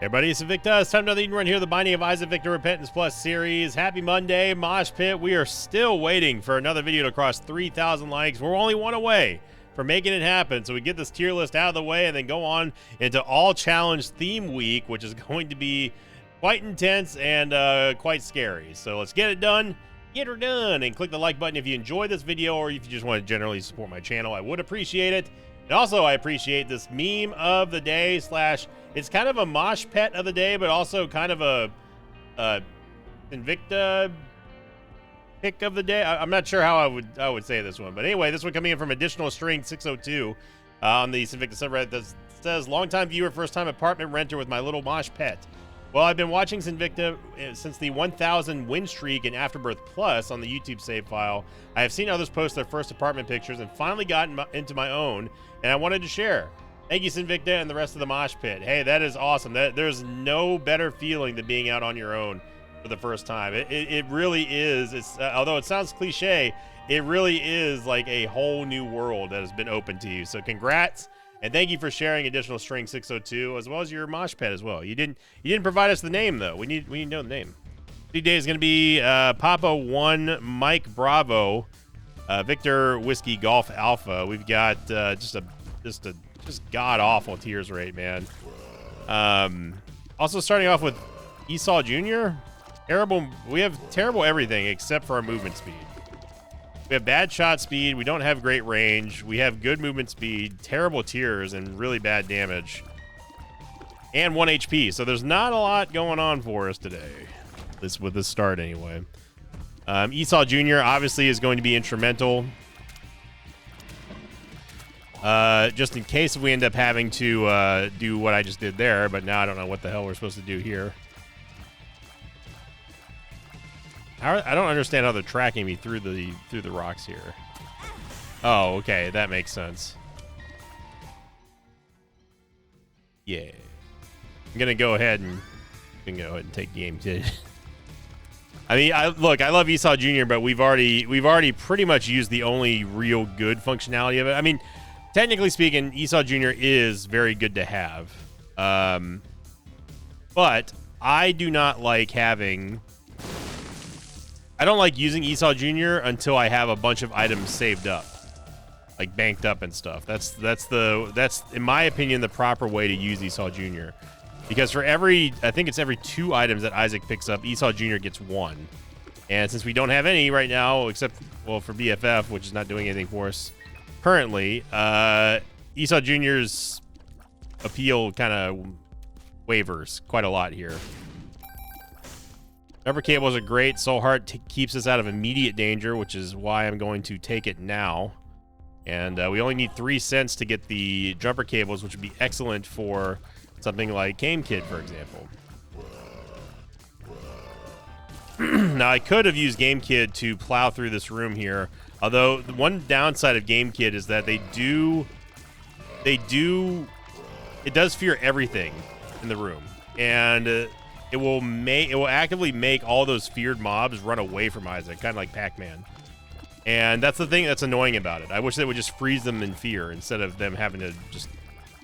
Everybody, it's Invicta. It's time to another Eden Run here, the Binding of Isaac Victor Repentance Plus series. Happy Monday, Mosh Pit. We are still waiting for another video to cross 3,000 likes. We're only one away from making it happen, so we get this tier list out of the way and then go on into All Challenge Theme Week, which is going to be quite intense and quite scary. So let's get it done. Get her done, and click the like button if you enjoyed this video or if you just want to generally support my channel. I would appreciate it. And also, I appreciate this meme of the day slash, it's kind of a mosh pet of the day, but also kind of a Invicta pick of the day. I'm not sure how I would say this one, but anyway, this one coming in from Additional String 602 on the Invicta subreddit that says, "Longtime viewer, first time apartment renter with my little mosh pet. Well, I've been watching Invicta since the 1,000 win streak in Afterbirth Plus on the YouTube save file. I have seen others post their first apartment pictures and finally gotten into my own, and I wanted to share. Thank you, Invicta, and the rest of the mosh pit." Hey, that is awesome. There's no better feeling than being out on your own for the first time. It really is. It's although it sounds cliche, it really is like a whole new world that has been opened to you. So congrats. And thank you for sharing Additional String 602 as well as your mosh pet as well. You didn't provide us the name though. We need to know the name. Today is going to be Papa 1 Mike Bravo, Victor Whiskey Golf Alpha. We've got just god awful tears rate, man. Also starting off with Esau Jr. Terrible. We have terrible everything except for our movement speed. We have bad shot speed. We don't have great range. We have good movement speed, terrible tiers, and really bad damage. And 1 HP. So there's not a lot going on for us today. With this start, anyway. Esau Jr. obviously is going to be instrumental. Just in case we end up having to do what I just did there, but now I don't know what the hell we're supposed to do here. I don't understand how they're tracking me through the rocks here. Oh, okay, that makes sense. Yeah, I'm gonna go ahead and take game two. I mean, I love Esau Jr., but we've already pretty much used the only real good functionality of it. I mean, technically speaking, Esau Jr. is very good to have, but I do not like having. I don't like using Esau Jr. until I have a bunch of items saved up, like banked up and stuff. That's in my opinion the proper way to use Esau Jr. Because for I think it's every 2 items that Isaac picks up, Esau Jr. gets 1. And since we don't have any right now, except well for BFF, which is not doing anything for us currently, Esau Jr.'s appeal kind of wavers quite a lot here. Jumper cables are great. Soul Heart keeps us out of immediate danger, which is why I'm going to take it now. And we only need 3 cents to get the jumper cables, which would be excellent for something like Game Kid, for example. Now, I could have used Game Kid to plow through this room here. Although, the one downside of Game Kid is that it does fear everything in the room. And it will actively make all those feared mobs run away from Isaac, kind of like Pac-Man. And that's the thing that's annoying about it. I wish they would just freeze them in fear instead of them having to just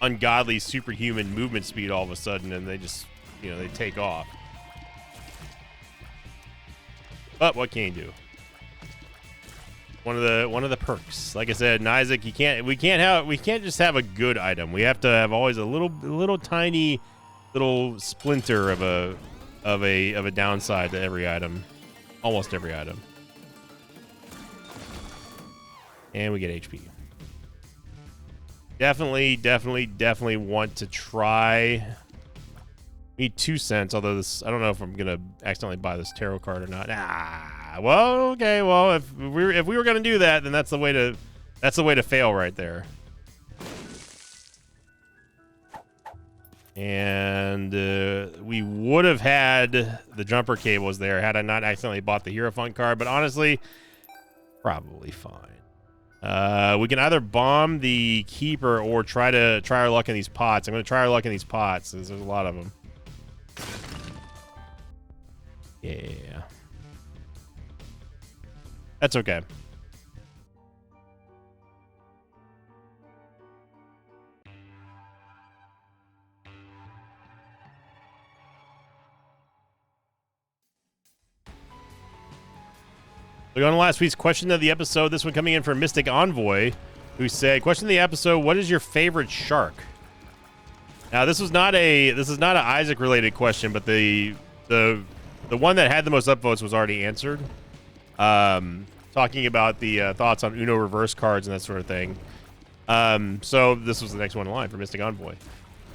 ungodly superhuman movement speed all of a sudden, and they just, they take off. But what can you do? One of the perks. Like I said, in Isaac, we can't just have a good item. We have to have always a little tiny little splinter of a downside to every item, almost every item. And we get HP. Definitely want to try. Need 2 cents, although this, I don't know if I'm gonna accidentally buy this tarot card or not. Well, okay, well, if we were gonna do that, then that's the way to fail right there. And we would have had the jumper cables there had I not accidentally bought the Hierophant card, but honestly, probably fine. We can either bomb the Keeper or try our luck in these pots. I'm going to try our luck in these pots, because there's a lot of them. Yeah. That's okay. We go on to last week's question of the episode. This one coming in from Mystic Envoy, who said, question of the episode, what is your favorite shark? Now, this is not an Isaac related question, but the one that had the most upvotes was already answered. Talking about the thoughts on Uno reverse cards and that sort of thing. So this was the next one in line for Mystic Envoy.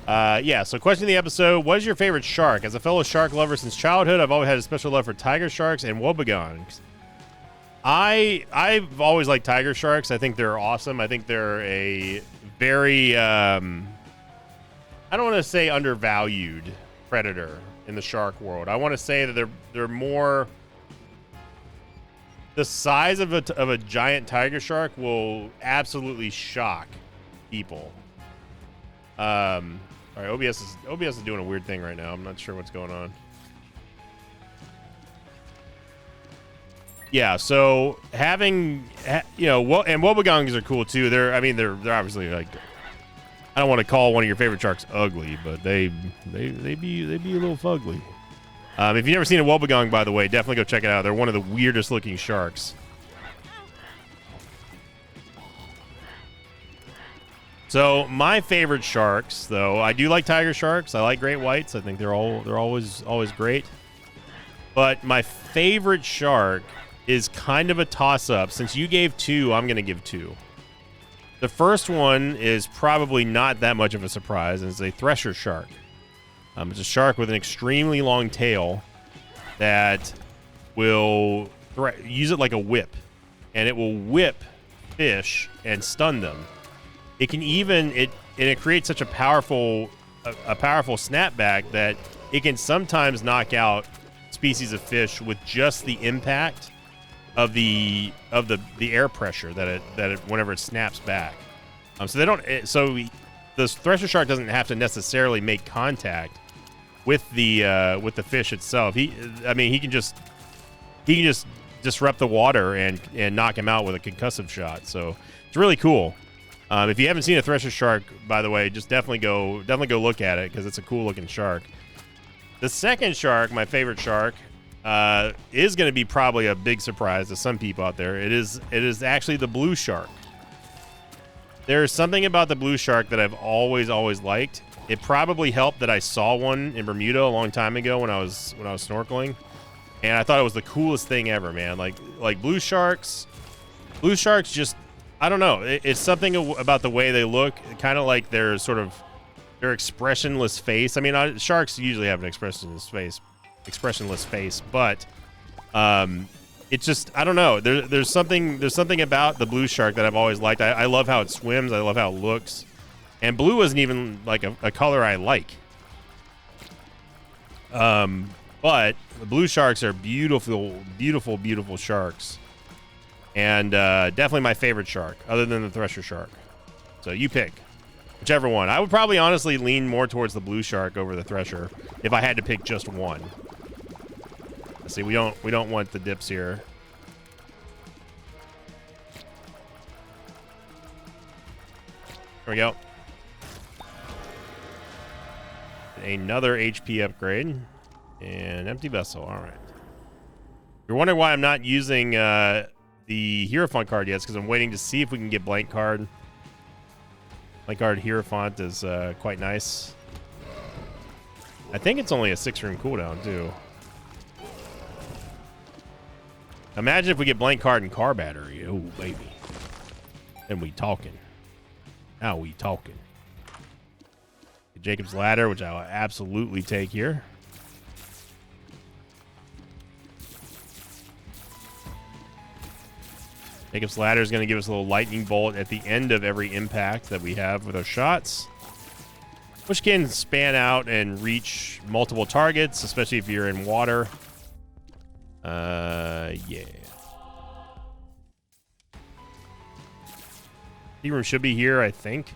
Yeah, so question of the episode, what is your favorite shark? As a fellow shark lover since childhood, I've always had a special love for tiger sharks and wobbegongs. I've always liked tiger sharks. I think they're awesome. I think they're a very, I don't want to say undervalued predator in the shark world. I want to say that they're more, the size of a giant tiger shark will absolutely shock people. All right, OBS is doing a weird thing right now. I'm not sure what's going on. Yeah, so having, you know, and wobbegongs are cool too. They're obviously like, I don't want to call one of your favorite sharks ugly, but they be a little fugly. If you've never seen a wobbegong, by the way, definitely go check it out. They're one of the weirdest looking sharks. So my favorite sharks, though, I do like tiger sharks. I like great whites. I think they're always great. But my favorite shark is kind of a toss-up. Since you gave 2, I'm going to give 2. The first one is probably not that much of a surprise, and it's a thresher shark. It's a shark with an extremely long tail that will use it like a whip, and it will whip fish and stun them. It can even it creates such a powerful snapback that it can sometimes knock out species of fish with just the impact of the air pressure that it whenever it snaps back. So the thresher shark doesn't have to necessarily make contact with the fish itself. He can just disrupt the water and knock him out with a concussive shot. So it's really cool. If you haven't seen a thresher shark, by the way, just definitely go look at it because it's a cool looking shark. The second shark, my favorite shark, is going to be probably a big surprise to some people out there. It is actually the blue shark. There's something about the blue shark that I've always liked. It probably helped that I saw one in Bermuda a long time ago when I was snorkeling, and I thought it was the coolest thing ever, man. Like blue sharks just, I don't know. It's something about the way they look, kind of like their expressionless face. I mean, sharks usually have an expressionless face, but it's just, I don't know. There's something about the blue shark that I've always liked. I love how it swims. I love how it looks. And blue isn't even like a color I like. But the blue sharks are beautiful, beautiful, beautiful sharks. And definitely my favorite shark, other than the thresher shark. So you pick whichever one. I would probably honestly lean more towards the blue shark over the thresher if I had to pick just one. Let's see, we don't want the dips here. There we go. Another HP upgrade and empty vessel. All right. You're wondering why I'm not using the Hierophant card yet? It's because I'm waiting to see if we can get blank card. Blank card Hierophant is quite nice. I think it's only a 6-room cooldown too. Imagine if we get blank card and car battery. Oh baby, then we talking. Now we talking. Jacob's Ladder, which I'll absolutely take here. Jacob's Ladder is going to give us a little lightning bolt at the end of every impact that we have with our shots, which can span out and reach multiple targets, especially if you're in water. Yeah. T-room should be here, I think.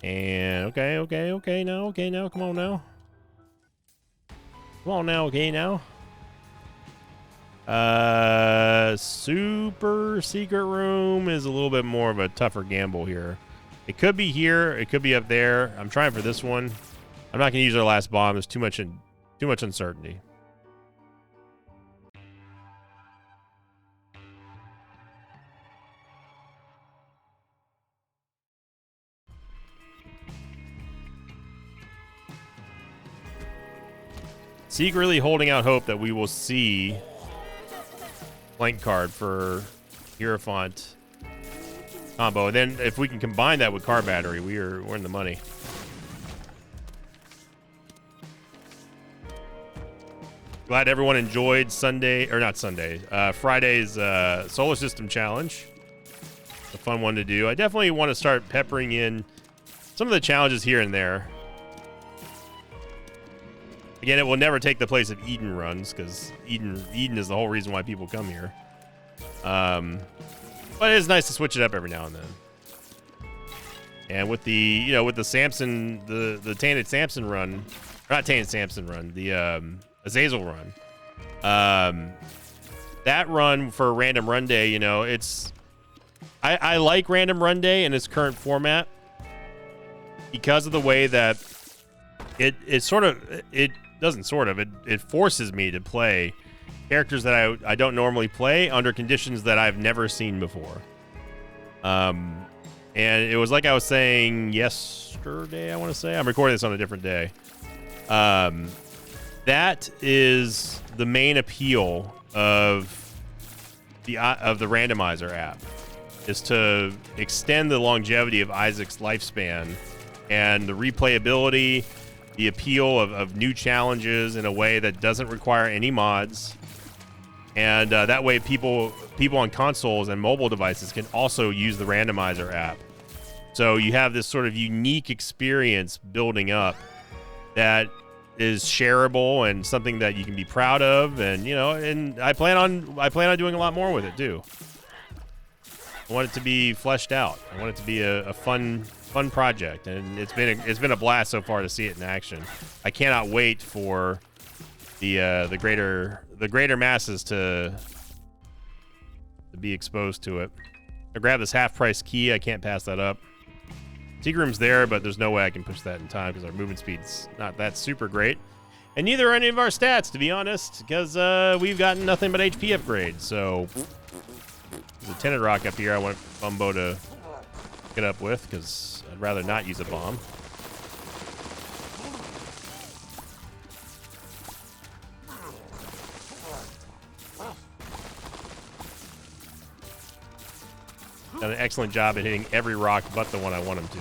And okay now, come on now. Come on now, okay now. Super secret room is a little bit more of a tougher gamble here. It could be here, it could be up there. I'm trying for this one. I'm not gonna use our last bomb. There's too much uncertainty. secretly holding out hope that we will see blank card for Hierophant combo. And then if we can combine that with car battery, we're in the money. Glad everyone enjoyed Friday's Solar System Challenge. A fun one to do. I definitely want to start peppering in some of the challenges here and there. Again, it will never take the place of Eden runs, because Eden is the whole reason why people come here. But it is nice to switch it up every now and then. And with the with the Samson, the Tainted Samson run, not Tainted Samson run, the Azazel run. That run for Random Run Day, I like Random Run Day in its current format because of the way that it forces me to play characters that I don't normally play under conditions that I've never seen before. And it was like I was saying yesterday, I want to say. I'm recording this on a different day. That is the main appeal of the randomizer app, is to extend the longevity of Isaac's lifespan and the replayability, the appeal of new challenges in a way that doesn't require any mods. And that way people on consoles and mobile devices can also use the randomizer app. So you have this sort of unique experience building up that is shareable and something that you can be proud of, and and I plan on doing a lot more with it too. I want it to be fleshed out. I want it to be a fun project, and it's been a blast so far to see it in action. I cannot wait for the greater masses to be exposed to it. I grabbed this half-price key. I can't pass that up. Secret room's there, but there's no way I can push that in time because our movement speed's not that super great. And neither are any of our stats, to be honest, because we've gotten nothing but HP upgrades. So there's a tinted rock up here I want Bumbo to get up with, because I'd rather not use a bomb. Done an excellent job at hitting every rock but the one I want him to.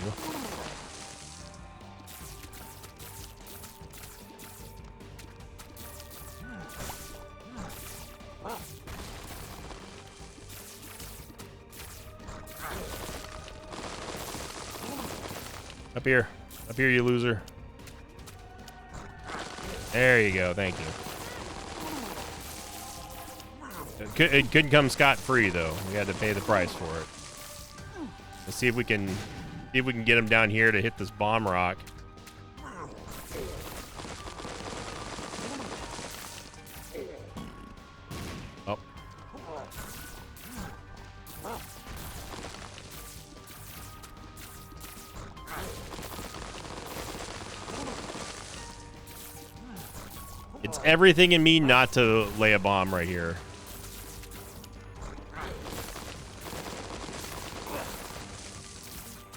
Up here, you loser. There you go, thank you. It couldn't come scot-free though. We had to pay the price for it. Let's see if we can get him down here to hit this bomb rock. Oh. It's everything in me not to lay a bomb right here.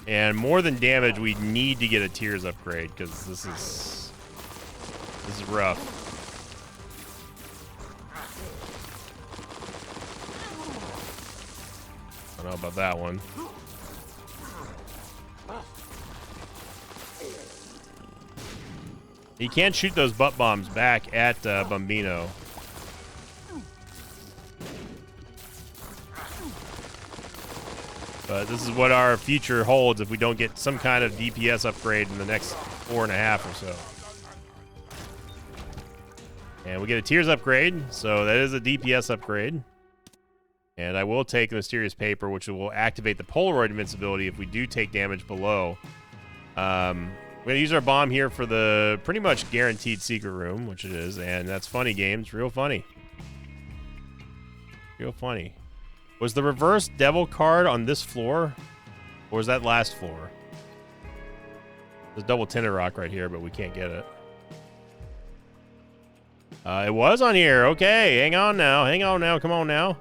And more than damage, we need to get a Tears upgrade, because this is rough. I don't know about that one. You can't shoot those butt bombs back at Bambino. But this is what our future holds if we don't get some kind of DPS upgrade in the next 4.5 or so. And we get a Tears upgrade, so that is a DPS upgrade. And I will take the Mysterious Paper, which will activate the Polaroid invincibility if we do take damage below. We're going to use our bomb here for the pretty much guaranteed secret room, which it is. And that's funny, games. Real funny. Real funny. Was the reverse devil card on this floor? Or was that last floor? There's a double tinted rock right here, but we can't get it. It was on here. Okay, hang on now. Hang on now. Come on now.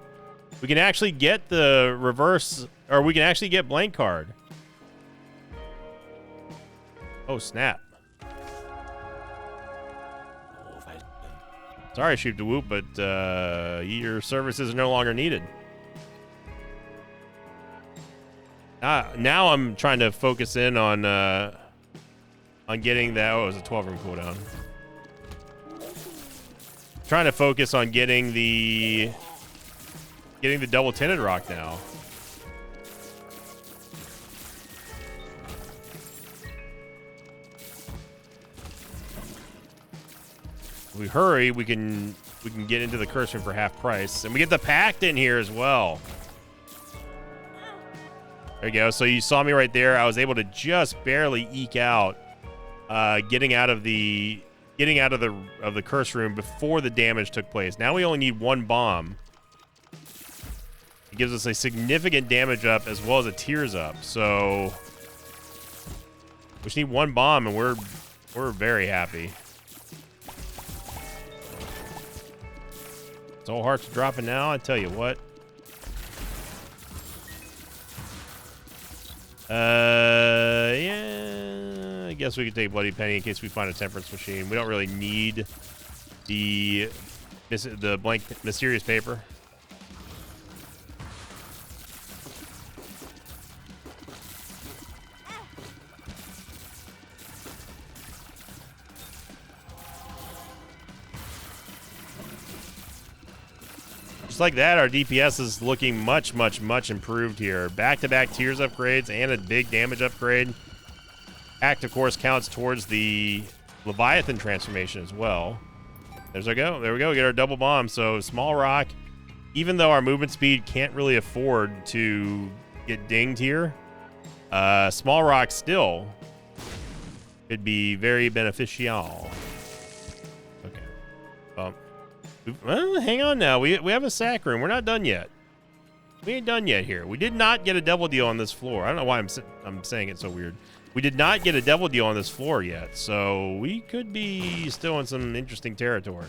We can actually get the reverse, or we can actually get blank card. Oh, snap. Sorry, Sheep to Whoop, but your services are no longer needed. Now I'm trying to focus in on getting that. Oh, it was a 12-room cooldown. Trying to focus on getting the double tinted rock now. If we hurry, we can get into the curse room for half price, and we get the pact in here as well. There you go. So you saw me right there. I was able to just barely eke out, getting out of the curse room before the damage took place. Now we only need one bomb. It gives us a significant damage up as well as a tears up. So we just need one bomb, and we're very happy. Soul Hearts dropping now. I tell you what. Yeah, I guess we could take Bloody Penny in case we find a Temperance Machine. We don't really need the blank mysterious paper. Just like that, our DPS is looking much, much, much improved here. Back-to-back tears upgrades and a big damage upgrade. Act, of course, counts towards the Leviathan transformation as well. There's our go. There we go. We get our double bomb. So small rock, even though our movement speed can't really afford to get dinged here, small rock still could be very beneficial. Okay. Well, hang on now. We have a sack room. We're not done yet. We ain't done yet here. We did not get a devil deal on this floor. I don't know why I'm saying it so weird. We did not get a devil deal on this floor yet, so we could be still in some interesting territory.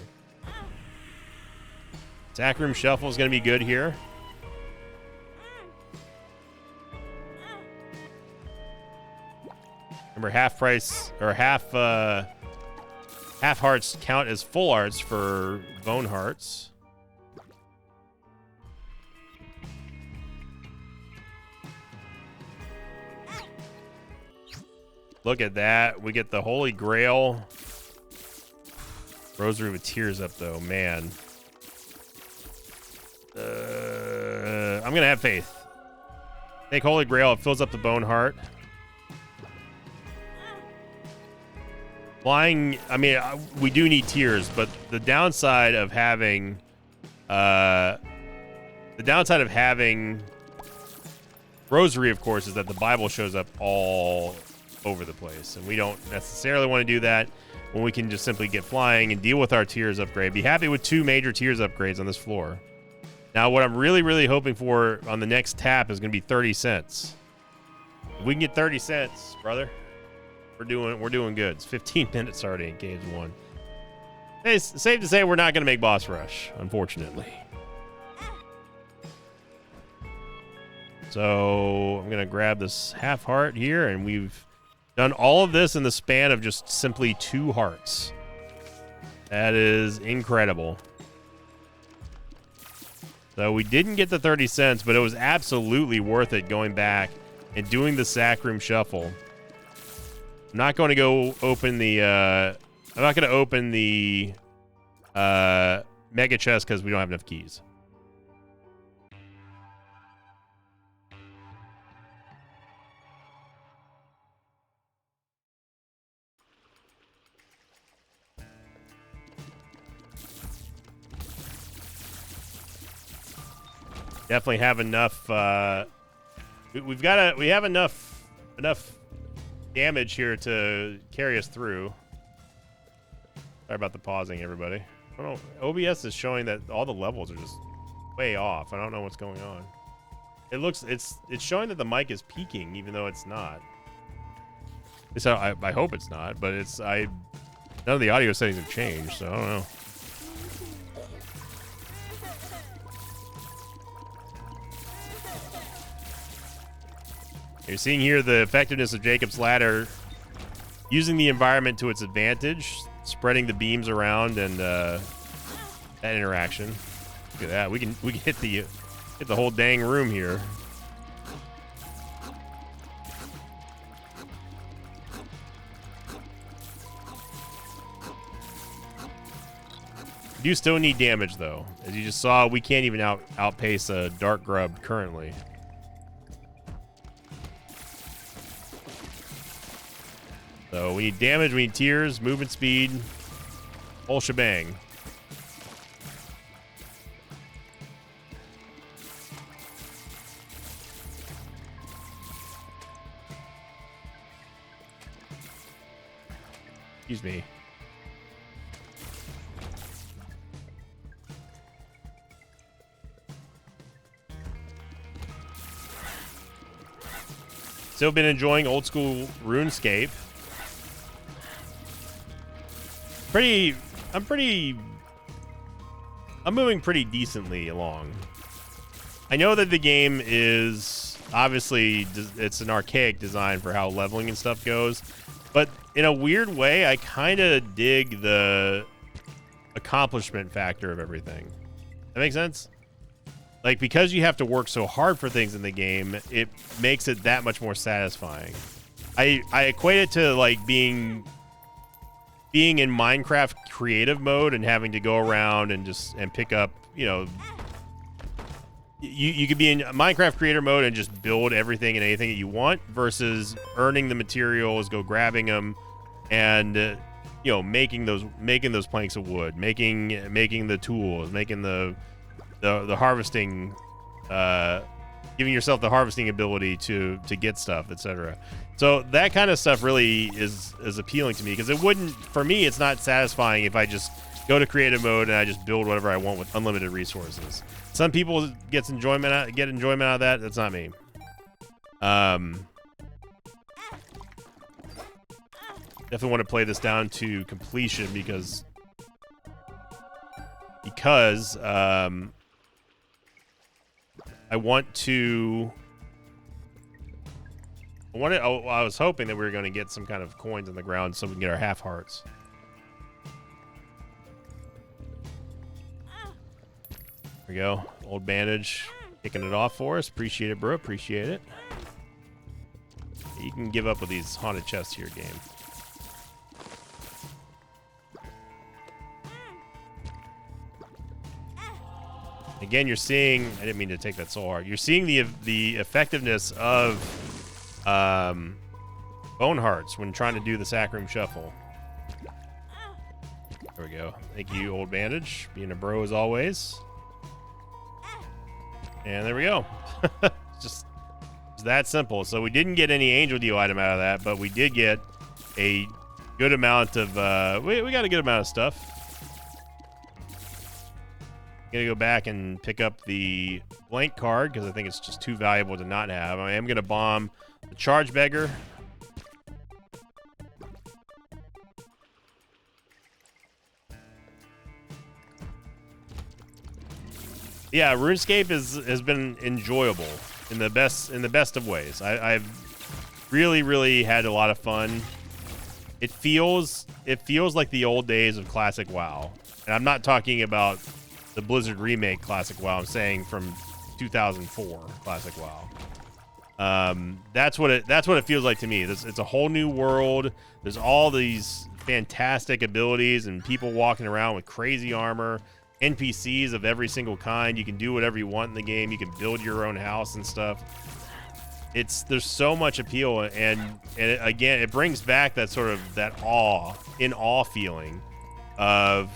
Sack room shuffle is going to be good here. Remember, half price or half hearts count as full hearts for bone hearts. Look at that. We get the Holy Grail. Rosary with tears up, though. Man. I'm going to have faith. Take Holy Grail. It fills up the bone heart. Flying, I mean, we do need tears, but the downside of having Rosary, of course, is that the Bible shows up all over the place, and we don't necessarily want to do that when we can just simply get flying and deal with our tears upgrade. Be happy with 2 major tears upgrades on this floor. Now, what I'm really, really hoping for on the next tap is going to be 30 cents. If we can get 30 cents, brother, we're doing good. It's 15 minutes already in Cage 1. It's safe to say we're not going to make boss rush, unfortunately. So I'm going to grab this half heart here, and we've done all of this in the span of just simply 2 hearts. That is incredible. So we didn't get the 30 cents, but it was absolutely worth it going back and doing the sack room shuffle. I'm not going to go open the I'm not going to open the mega chest because we don't have enough keys. Definitely have enough. We have enough damage here to carry us through. Sorry about the pausing, everybody. I don't know. OBS is showing that all the levels are just way off. I don't know what's going on. It's showing that the mic is peaking, even though it's not. So I hope it's not, but none of the audio settings have changed, so I don't know. You're seeing here the effectiveness of Jacob's Ladder, using the environment to its advantage, spreading the beams around and that interaction. Look at that. We can hit the whole dang room here. You still need damage though. As you just saw, we can't even outpace a Dark Grub currently. So we need damage, we need tears, movement speed, whole shebang. Excuse me. Still been enjoying old school RuneScape. I'm moving pretty decently along. I know that the game is obviously, it's an archaic design for how leveling and stuff goes, but in a weird way, I kind of dig the accomplishment factor of everything. That makes sense? Like, because you have to work so hard for things in the game, it makes it that much more satisfying. I equate it to like being in Minecraft creative mode and having to go around and pick up, you know, you could be in Minecraft creator mode and just build everything and anything that you want versus earning the materials, go grabbing them, and you know, making those planks of wood, making the tools, making the harvesting, giving yourself the harvesting ability to get stuff, etc. So that kind of stuff really is appealing to me, because it wouldn't, for me, it's not satisfying if I just go to creative mode and I just build whatever I want with unlimited resources. Some people get enjoyment out of that. That's not me. Definitely want to play this down to completion because I was hoping that we were going to get some kind of coins on the ground so we can get our half hearts. There we go. Old bandage kicking it off for us. Appreciate it, bro. Appreciate it. You can give up with these haunted chests here, game. Again, you're seeing, I didn't mean to take that so hard. You're seeing the effectiveness of bone hearts when trying to do the sack room shuffle. There we go. Thank you, old bandage. Being a bro as always. And there we go. It's that simple. So we didn't get any angel deal item out of that, but we did get a good amount of we got a good amount of stuff. Gonna go back and pick up the blank card because I think it's just too valuable to not have. I am gonna bomb the charge beggar. Yeah, RuneScape has been enjoyable in the best of ways. I've really had a lot of fun. It feels like the old days of classic WoW, and I'm not talking about the Blizzard remake classic WoW. I'm saying from 2004 classic WoW. That's what it feels like to me. It's a whole new world. There's all these fantastic abilities and people walking around with crazy armor. NPCs of every single kind. You can do whatever you want in the game. You can build your own house and stuff. There's so much appeal, and again, it brings back that sort of that awe feeling of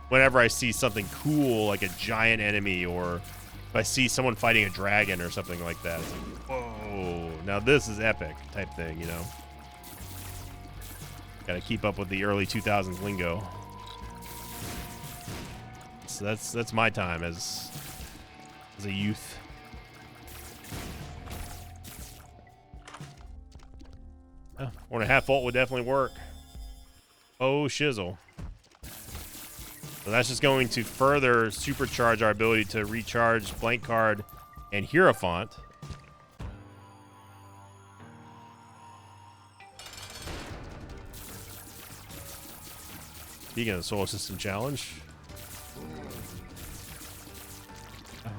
whenever I see something cool like a giant enemy, or if I see someone fighting a dragon or something like that. It's like, whoa, now this is epic type thing, you know. Gotta keep up with the early 2000s lingo. So that's my time as a youth. Oh, 4.5 volt would definitely work. Oh shizzle. So that's just going to further supercharge our ability to recharge blank card and Hierophant. Speaking of the Solar System Challenge,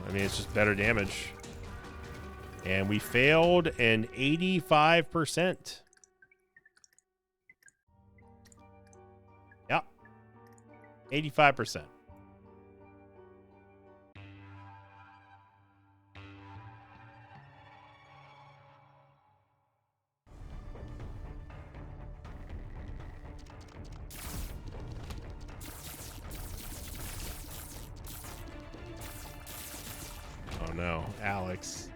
I mean, it's just better damage. And we failed an 85%. Yep. 85%. Oh no, Alex.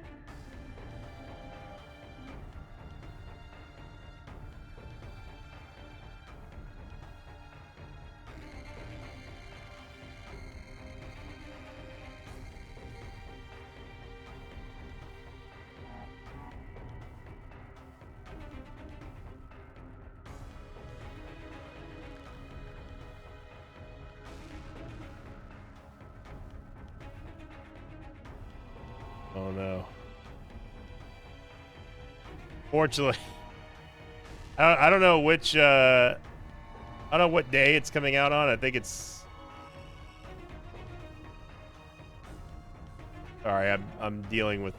Oh no. Fortunately, I don't know which, I don't know what day it's coming out on. I think it's... Sorry, I'm dealing with...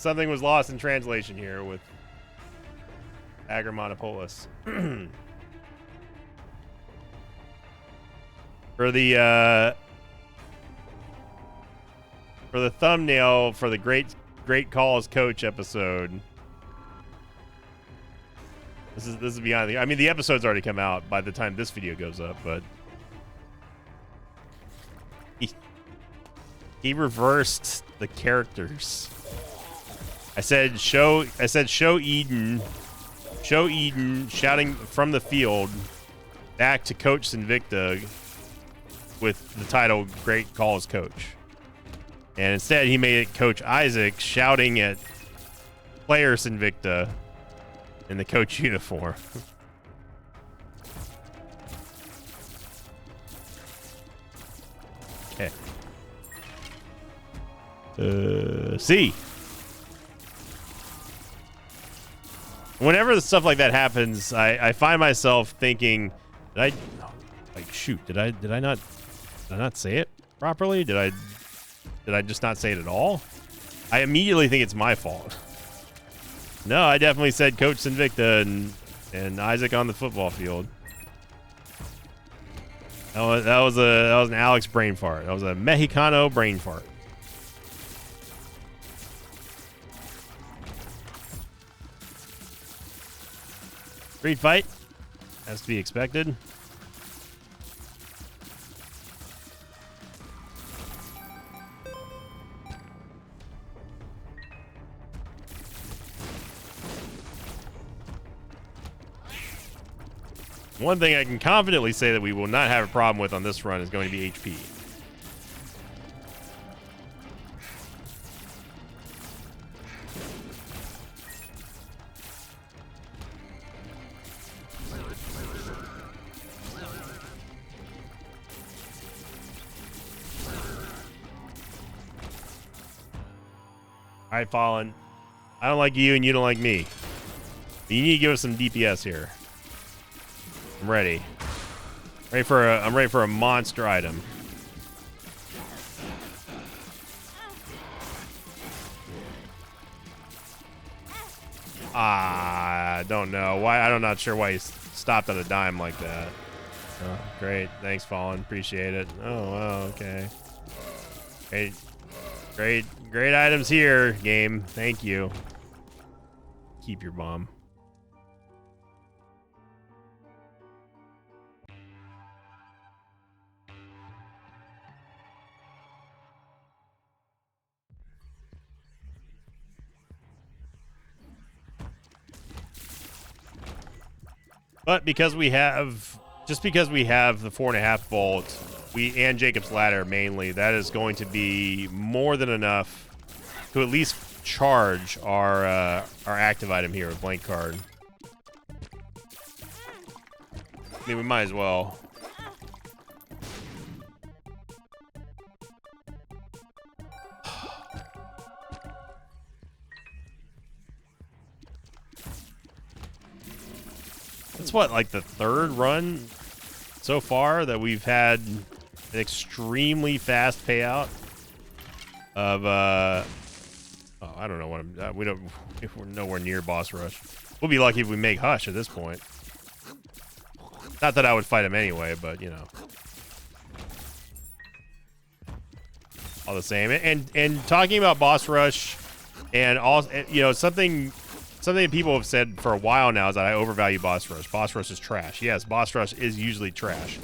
something was lost in translation here with Agramonopoulos. For the thumbnail for the Great Calls Coach episode. This is beyond the... I mean, the episode's already come out by the time this video goes up, but he reversed the characters. I said show Eden shouting from the field back to Coach Sinvicta with the title Great Calls Coach. And instead, he made it Coach Isaac shouting at player Sinvicta in the coach uniform. Okay. C. Whenever stuff like that happens, I find myself thinking, did I not say it properly? Did I just not say it at all? I immediately think it's my fault. No, I definitely said Coach Sinvicta and Isaac on the football field. That was an Alex brain fart. That was a Mexicano brain fart. Street fight, as to be expected. One thing I can confidently say that we will not have a problem with on this run is going to be HP. All right, Fallen. I don't like you and you don't like me. You need to give us some DPS here. I'm ready. I'm ready for a monster item. I don't know why. I'm not sure why he stopped at a dime like that. Oh, great. Thanks, Fallen. Appreciate it. Oh, wow. Okay. Great items here, game. Thank you. Keep your bomb. But because we have the 4.5 volt, and Jacob's Ladder mainly, that is going to be more than enough to at least charge our active item here, a blank card. I mean, we might as well. That's what, like the third run so far that we've had an extremely fast payout. of oh, I don't know what I'm we don't if we're nowhere near boss rush. We'll be lucky if we make Hush at this point. Not that I would fight him anyway, but you know. All the same. And talking about boss rush and all, you know, something that people have said for a while now is that I overvalue boss rush. Boss rush is trash. Yes, boss rush is usually trash.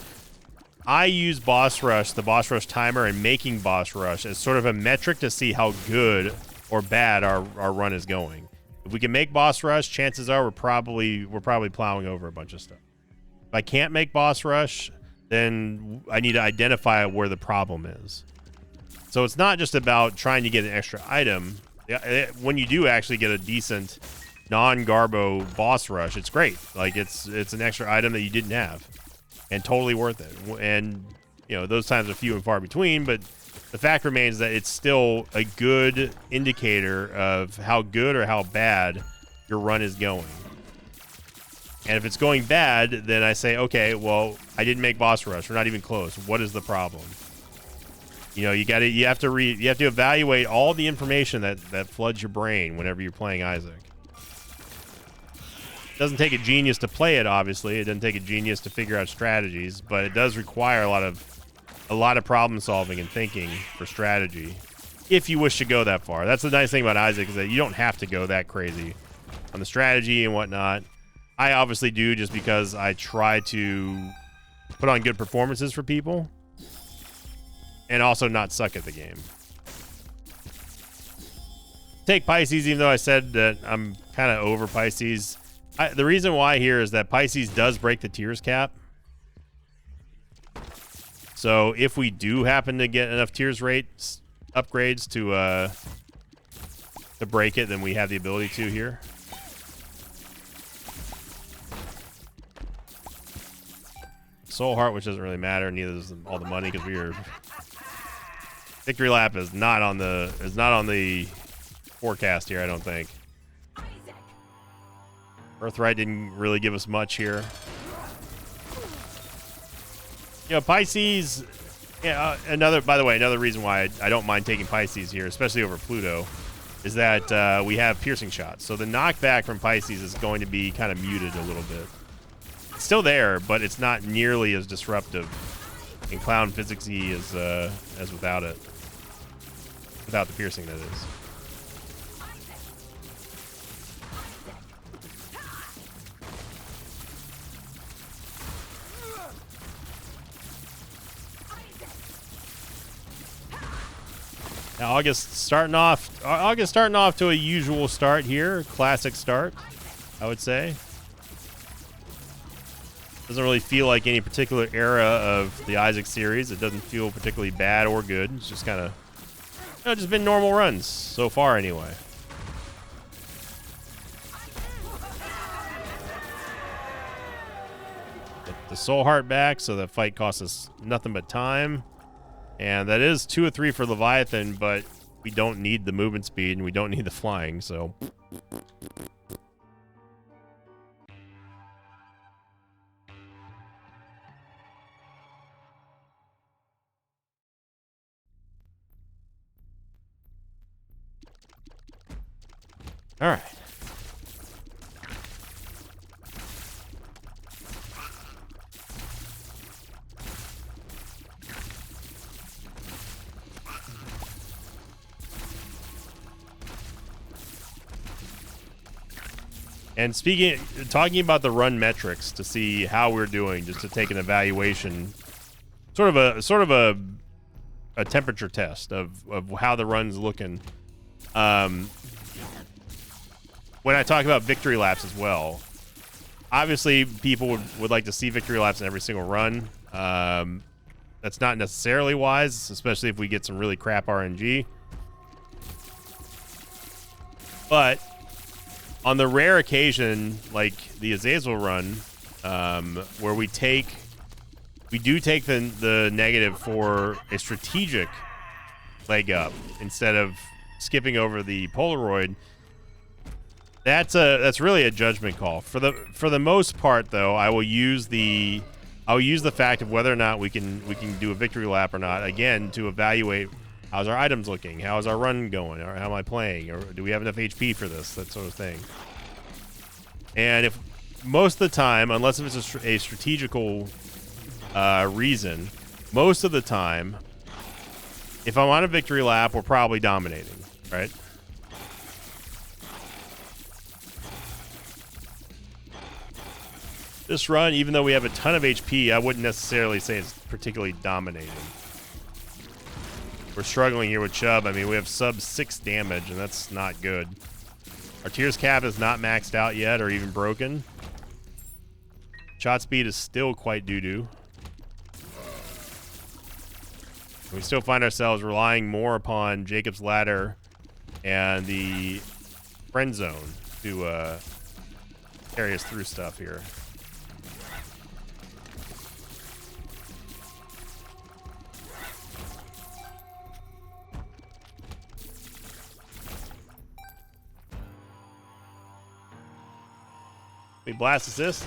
I use boss rush, the boss rush timer, and making boss rush as sort of a metric to see how good or bad our run is going. If we can make boss rush, chances are we're probably plowing over a bunch of stuff. If I can't make boss rush, then I need to identify where the problem is. So it's not just about trying to get an extra item. When you do actually get a decent non-Garbo boss rush, it's great. Like it's an extra item that you didn't have, and totally worth it. And you know, those times are few and far between, but the fact remains that it's still a good indicator of how good or how bad your run is going. And if it's going bad, then I say, okay, well, I didn't make boss rush. We're not even close. What is the problem? You know, you have to evaluate all the information that floods your brain whenever you're playing Isaac. It doesn't take a genius to play it, obviously. It doesn't take a genius to figure out strategies, but it does require a lot of problem solving and thinking for strategy, if you wish to go that far. That's the nice thing about Isaac, is that you don't have to go that crazy on the strategy and whatnot. I obviously do, just because I try to put on good performances for people. And also not suck at the game. Take Pisces, even though I said that I'm kind of over Pisces. The reason why here is that Pisces does break the tiers cap. So if we do happen to get enough tiers rates upgrades to break it, then we have the ability to here. Soul Heart, which doesn't really matter, neither does all the money, because we are... Victory Lap is not on the forecast here, I don't think. Birthright didn't really give us much here. You know, Pisces. Yeah, by the way, another reason why I don't mind taking Pisces here, especially over Pluto, is that we have piercing shots. So the knockback from Pisces is going to be kind of muted a little bit. It's still there, but it's not nearly as disruptive in clown physics-y as without it. Without the piercing, that is. Now, August starting off to a usual start here, classic start, I would say. Doesn't really feel like any particular era of the Isaac series. It doesn't feel particularly bad or good. It's just kind of, you know, just been normal runs so far, anyway. Get the Soul Heart back, so that fight costs us nothing but time. And that is 2 of 3 for Leviathan, but we don't need the movement speed and we don't need the flying, so. All right. And talking about the run metrics to see how we're doing, just to take an evaluation, sort of a temperature test of how the run's looking. When I talk about victory laps as well, obviously people would like to see victory laps in every single run. That's not necessarily wise, especially if we get some really crap RNG. But on the rare occasion, like the Azazel run, where we do take the negative for a strategic leg up instead of skipping over the Polaroid, that's really a judgment call. For the most part, though, I will use the fact of whether or not we can do a victory lap or not, again, to evaluate How's our items looking? How's our run going? Or how am I playing? Or do we have enough HP for this? That sort of thing. And if most of the time, unless if it's a strategical reason, most of the time, if I'm on a victory lap, we're probably dominating, right? This run, even though we have a ton of HP, I wouldn't necessarily say it's particularly dominating. We're struggling here with Chubb. I mean, we have sub 6 damage, and that's not good. Our Tears cap is not maxed out yet or even broken. Shot speed is still quite doo-doo. We still find ourselves relying more upon Jacob's Ladder and the friend zone to carry us through stuff here. We blast assist.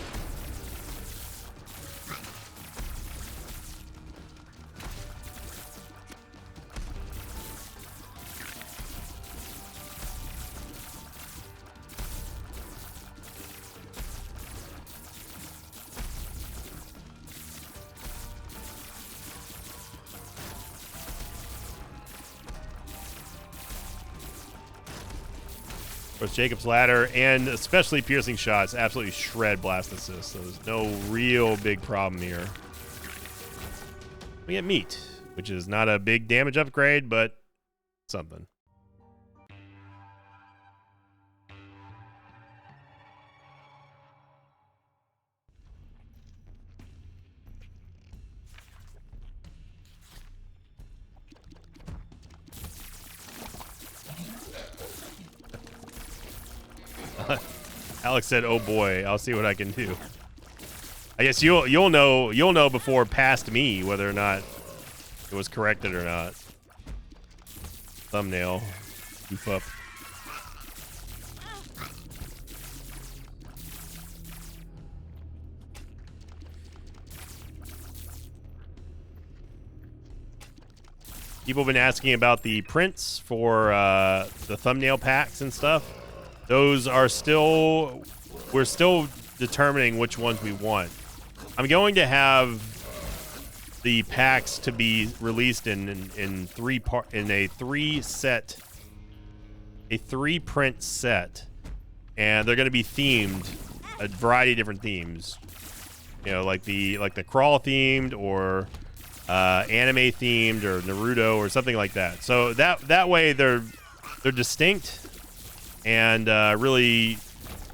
Jacob's Ladder and especially piercing shots absolutely shred blast assist. So there's no real big problem here. We get meat, which is not a big damage upgrade, but something. Alex said, "Oh boy, I'll see what I can do." I guess you'll know before past me whether or not it was corrected or not. Thumbnail, goof up. People have been asking about the prints for the thumbnail packs and stuff. Those are still, we're still determining which ones we want. I'm going to have the packs to be released in a three print set, and they're going to be themed, a variety of different themes. You know, like the crawl themed or anime themed or Naruto or something like that. So that way they're distinct. And really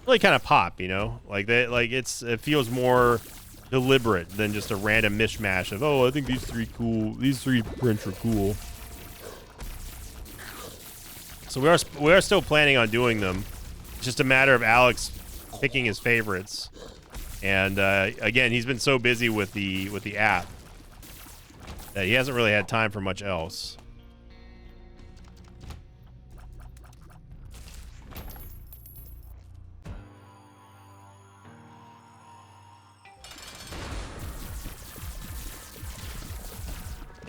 kind of pop, you know, it feels more deliberate than just a random mishmash of, oh, I think these three prints are cool. So we are still planning on doing them. It's just a matter of Alex picking his favorites. And again, he's been so busy with the app that he hasn't really had time for much else.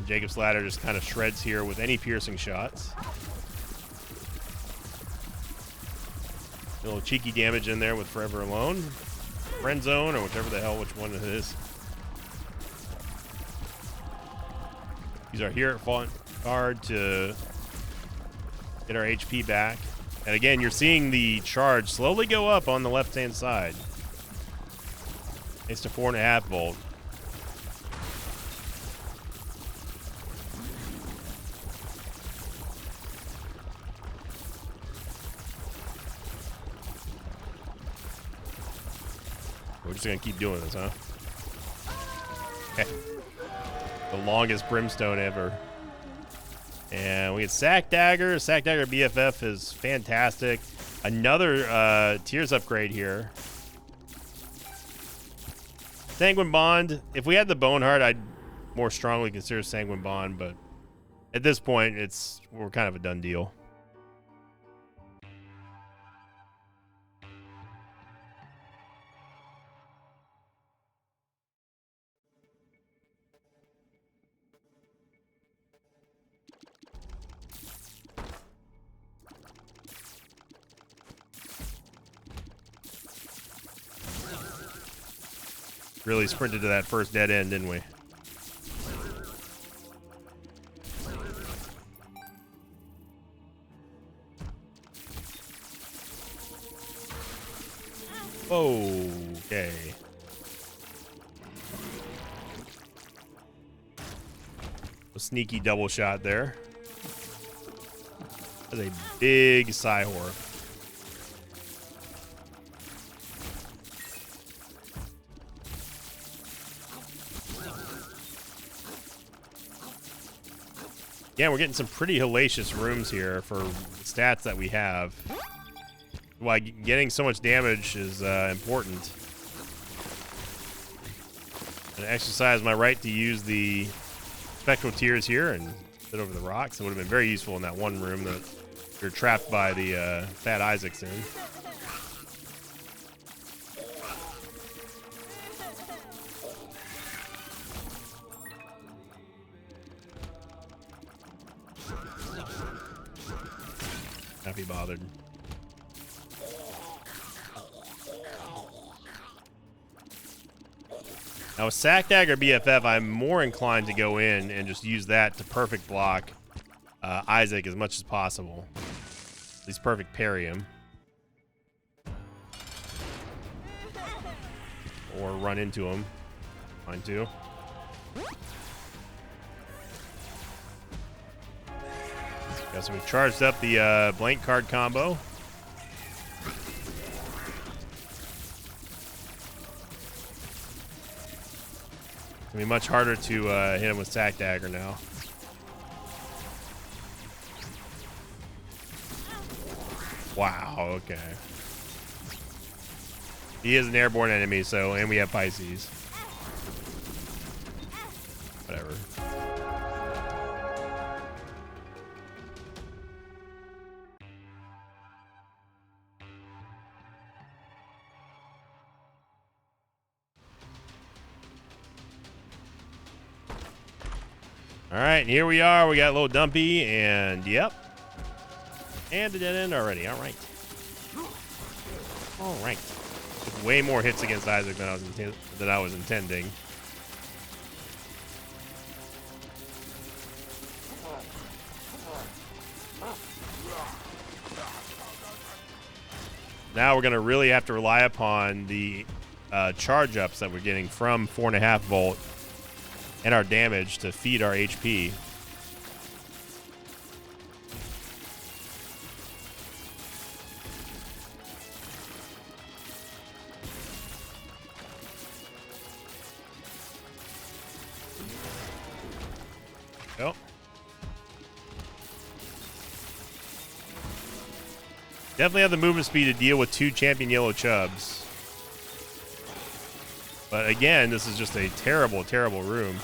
Jacob's Ladder just kind of shreds here with any piercing shots. A little cheeky damage in there with Forever Alone. Friend Zone, or whichever the hell which one it is. Use our Here It Font card to get our HP back. And again, you're seeing the charge slowly go up on the left-hand side. It's to 4.5 volt. We're just gonna keep doing this, huh? Okay. The longest brimstone ever. And we get Sack Dagger. Sack Dagger BFF is fantastic. Another Tears upgrade here. Sanguine Bond. If we had the Boneheart, I'd more strongly consider Sanguine Bond, but at this point, we're kind of a done deal. Really sprinted to that first dead end, didn't we? Okay. A sneaky double shot there. That's a big Psyhor. Yeah, we're getting some pretty hellacious rooms here for the stats that we have. Why getting so much damage is important. And exercise my right to use the spectral tears here and sit over the rocks. It would have been very useful in that one room that you're trapped by the Fat Isaacs in. Not be bothered. Now with Sack Dagger BFF, I'm more inclined to go in and just use that to perfect block Isaac as much as possible. At least perfect parry him. Or run into him. Fine too. Yeah, so we charged up the blank card combo. It's gonna be much harder to hit him with Sack Dagger now. Wow, okay. He is an airborne enemy, so, and we have Pisces. Whatever. All right, here we are. We got a little Dumpy, and yep. And a dead end already. All right. All right. With way more hits against Isaac than I was intending. Now we're going to really have to rely upon the charge ups that we're getting from 4.5 volt and our damage to feed our HP. Yep. Definitely have the movement speed to deal with 2 champion yellow chubs. But again, this is just a terrible, terrible room.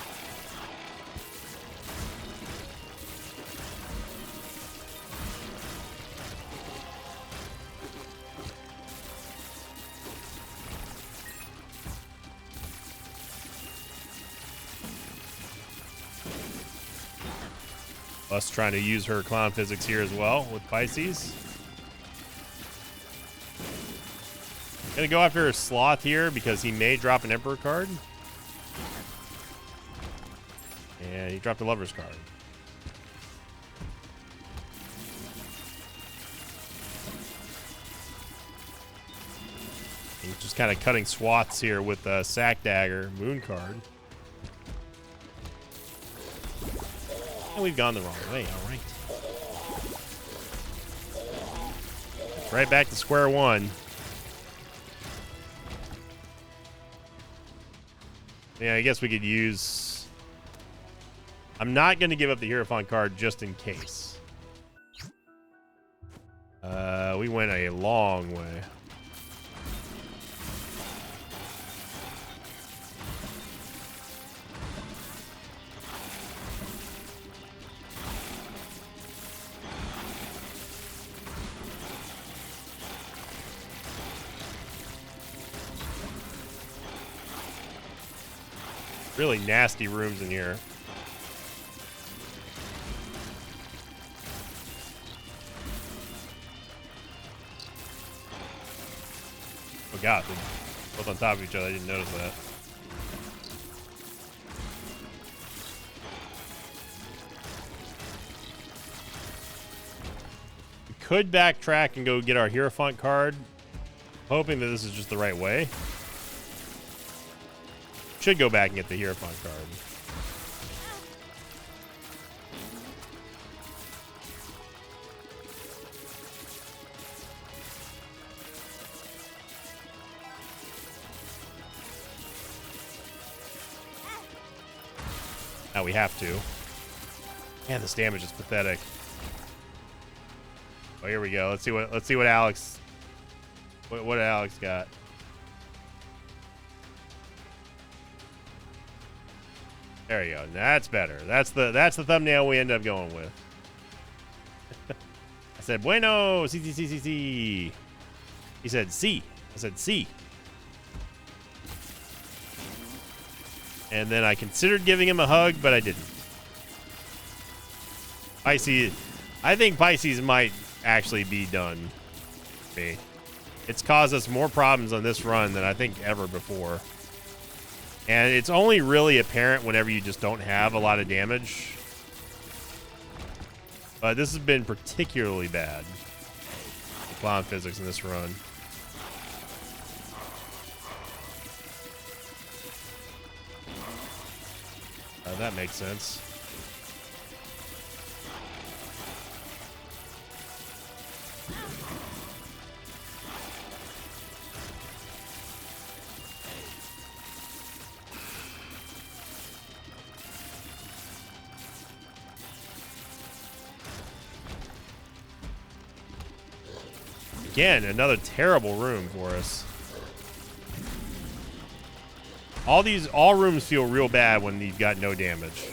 Us trying to use her clown physics here as well with Pisces. Gonna go after Sloth here because he may drop an Emperor card. And he dropped a Lover's card. He's just kind of cutting swaths here with the Sack Dagger Moon card. And we've gone the wrong way, all right. Right back to square one. Yeah, I guess we could use... I'm not going to give up the Hierophant card just in case. We went a long way. Really nasty rooms in here. Oh god, they're both on top of each other. I didn't notice that. could backtrack and go get our Hierophant card. Hoping that this is just the right way. Should go back and get the Hierophant card. Now we have to. Man, this damage is pathetic. Oh, here we go. Let's see what Alex what Alex got. There you go. That's better. That's the thumbnail we end up going with. I said bueno, C. He said C. I said C. And then I considered giving him a hug, but I didn't. Pisces, I think Pisces might actually be done. Me. It's caused us more problems on this run than I think ever before. And it's only really apparent whenever you just don't have a lot of damage. But this has been particularly bad. The clown physics in this run. That makes sense. Again, another terrible room for us. All rooms feel real bad when you've got no damage.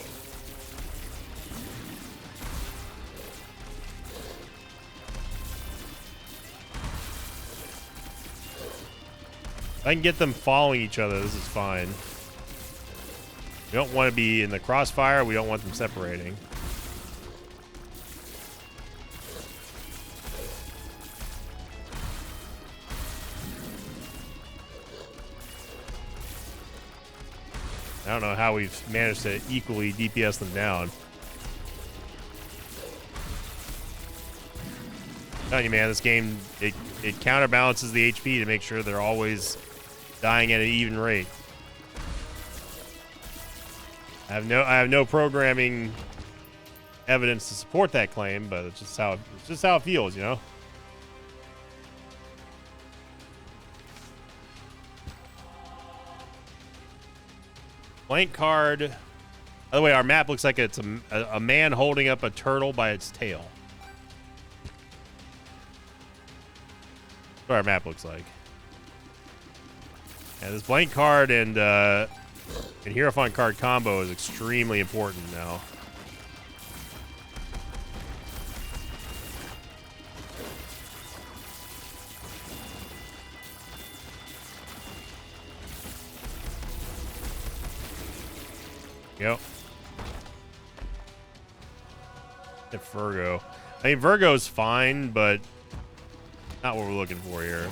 If I can get them following each other, this is fine. We don't want to be in the crossfire. We don't want them separating. I don't know how we've managed to equally DPS them down. I'm telling you, man, this game, it counterbalances the HP to make sure they're always dying at an even rate. I have no programming evidence to support that claim, but it's just how it feels, you know. Blank card. By the way, our map looks like it's a man holding up a turtle by its tail. That's what our map looks like. Yeah, this blank card and Hierophant card combo is extremely important now. Yep. Hit Virgo. I mean, Virgo's fine, but not what we're looking for here.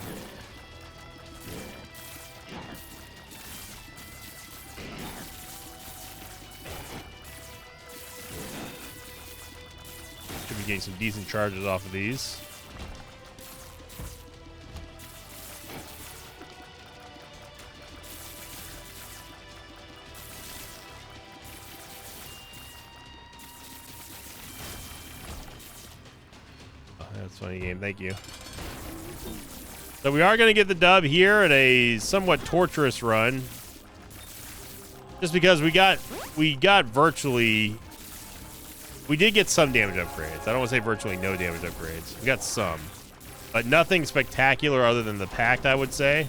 Should be getting some decent charges off of these. That's a funny game. Thank you. So we are going to get the dub here in a somewhat torturous run. Just because we got virtually... We did get some damage upgrades. I don't want to say virtually no damage upgrades. We got some. But nothing spectacular other than the Pact, I would say.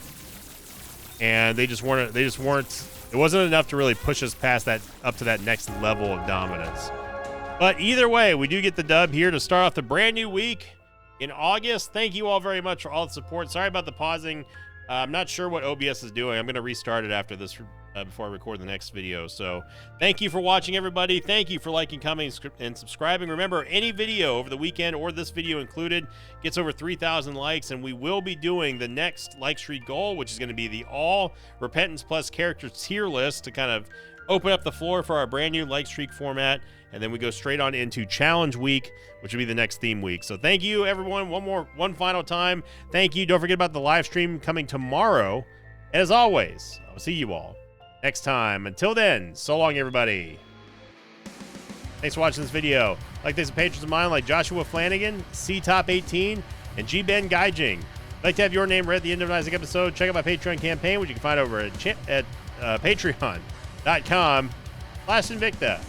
And they just weren't... It wasn't enough to really push us past that... Up to that next level of dominance. But either way, we do get the dub here to start off the brand new week in August. Thank you all very much for all the support. Sorry about the pausing. I'm not sure what OBS is doing. I'm going to restart it after this before I record the next video. So thank you for watching, everybody. Thank you for liking, commenting, and subscribing. Remember, any video over the weekend or this video included gets over 3,000 likes, and we will be doing the next like streak goal, which is going to be the all Repentance Plus character tier list to kind of open up the floor for our brand new like streak format, and then we go straight on into challenge week, which will be the next theme week. So thank you, everyone. One final time. Thank you. Don't forget about the live stream coming tomorrow. And as always, I'll see you all next time. Until then, so long, everybody. Thanks for watching this video. Like this, patrons of mine like Joshua Flanagan, C-Top18, and G-Ben Gaijing. I'd like to have your name read at the end of tonight's episode. Check out my Patreon campaign, which you can find over at patreon.com/Invicta.